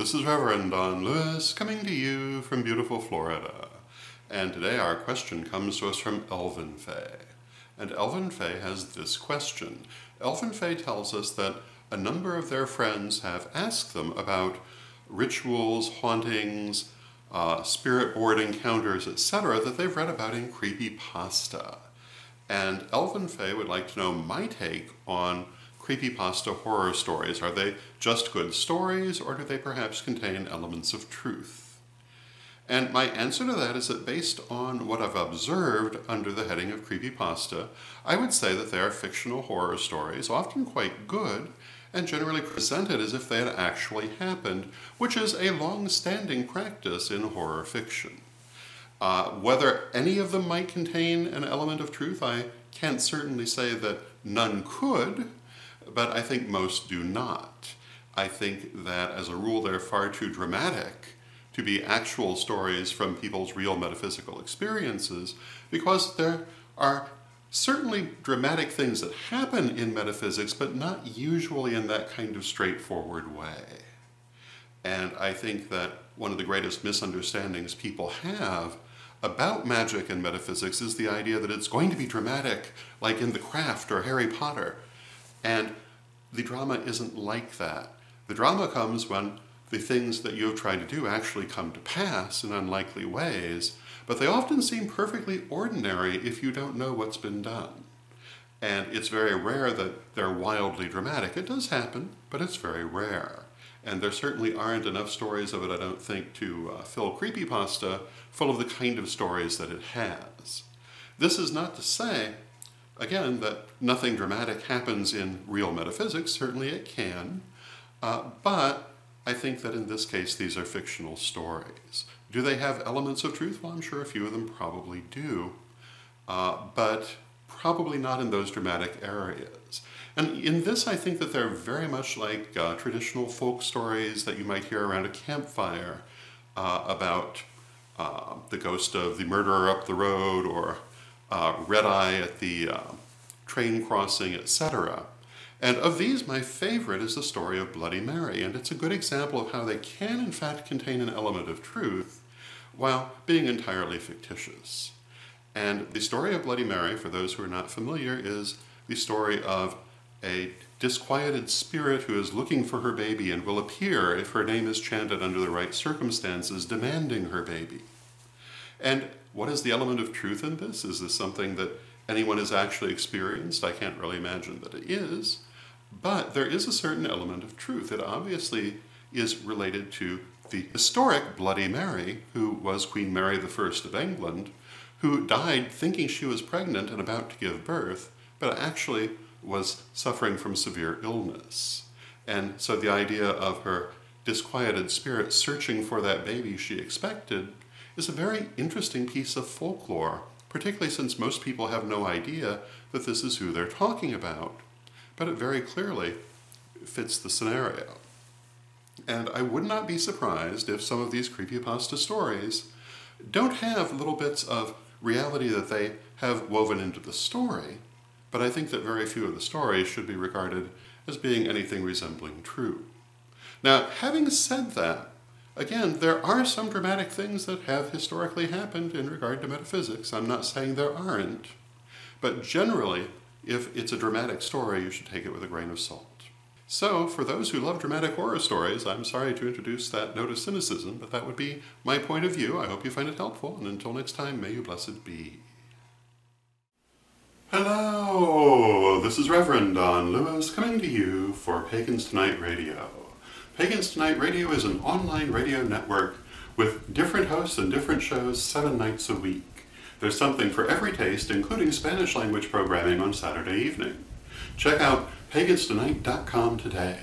this is Reverend Don Lewis coming to you from beautiful Florida. And today our question comes to us from Elvin Faye. And Elvin Faye has this question. Elvin Faye tells us that a number of their friends have asked them about rituals, hauntings, spirit board encounters, etc. that they've read about in creepypasta. And Elvin Faye would like to know my take on creepypasta horror stories. Are they just good stories, or do they perhaps contain elements of truth? And my answer to that is that based on what I've observed under the heading of creepypasta, I would say that they are fictional horror stories, often quite good, and generally presented as if they had actually happened, which is a long-standing practice in horror fiction. Whether any of them might contain an element of truth, I can't certainly say that none could, but I think most do not. I think that as a rule they're far too dramatic to be actual stories from people's real metaphysical experiences, because there are certainly dramatic things that happen in metaphysics, but not usually in that kind of straightforward way. And I think that one of the greatest misunderstandings people have about magic and metaphysics is the idea that it's going to be dramatic, like in The Craft or Harry Potter. And the drama isn't like that. The drama comes when the things that you have tried to do actually come to pass in unlikely ways, but they often seem perfectly ordinary if you don't know what's been done. And it's very rare that they're wildly dramatic. It does happen, but it's very rare. And there certainly aren't enough stories of it, I don't think, to fill creepypasta full of the kind of stories that it has. This is not to say, again, that nothing dramatic happens in real metaphysics. Certainly it can. But I think that in this case, these are fictional stories. Do they have elements of truth? Well, I'm sure a few of them probably do, but probably not in those dramatic areas. And in this, I think that they're very much like traditional folk stories that you might hear around a campfire about the ghost of the murderer up the road, or Red Eye at the train crossing, etc. And of these, my favorite is the story of Bloody Mary, and it's a good example of how they can, in fact, contain an element of truth while being entirely fictitious. And the story of Bloody Mary, for those who are not familiar, is the story of a disquieted spirit who is looking for her baby and will appear if her name is chanted under the right circumstances, demanding her baby. And what is the element of truth in this? Is this something that anyone has actually experienced? I can't really imagine that it is. But there is a certain element of truth. It obviously is related to the historic Bloody Mary, who was Queen Mary I of England, who died thinking she was pregnant and about to give birth, but actually was suffering from severe illness. And so the idea of her disquieted spirit searching for that baby she expected is a very interesting piece of folklore, particularly since most people have no idea that this is who they're talking about. But it very clearly fits the scenario. And I would not be surprised if some of these creepypasta stories don't have little bits of reality that they have woven into the story, but I think that very few of the stories should be regarded as being anything resembling true. Now, having said that, again, there are some dramatic things that have historically happened in regard to metaphysics. I'm not saying there aren't, but generally, if it's a dramatic story, you should take it with a grain of salt. So, for those who love dramatic horror stories, I'm sorry to introduce that note of cynicism, but that would be my point of view. I hope you find it helpful, and until next time, may you blessed be. Hello! This is Reverend Don Lewis coming to you for Pagans Tonight Radio. Pagans Tonight Radio is an online radio network with different hosts and different shows 7 nights a week. There's something for every taste, including Spanish language programming on Saturday evening. Check out paganstonight.com today.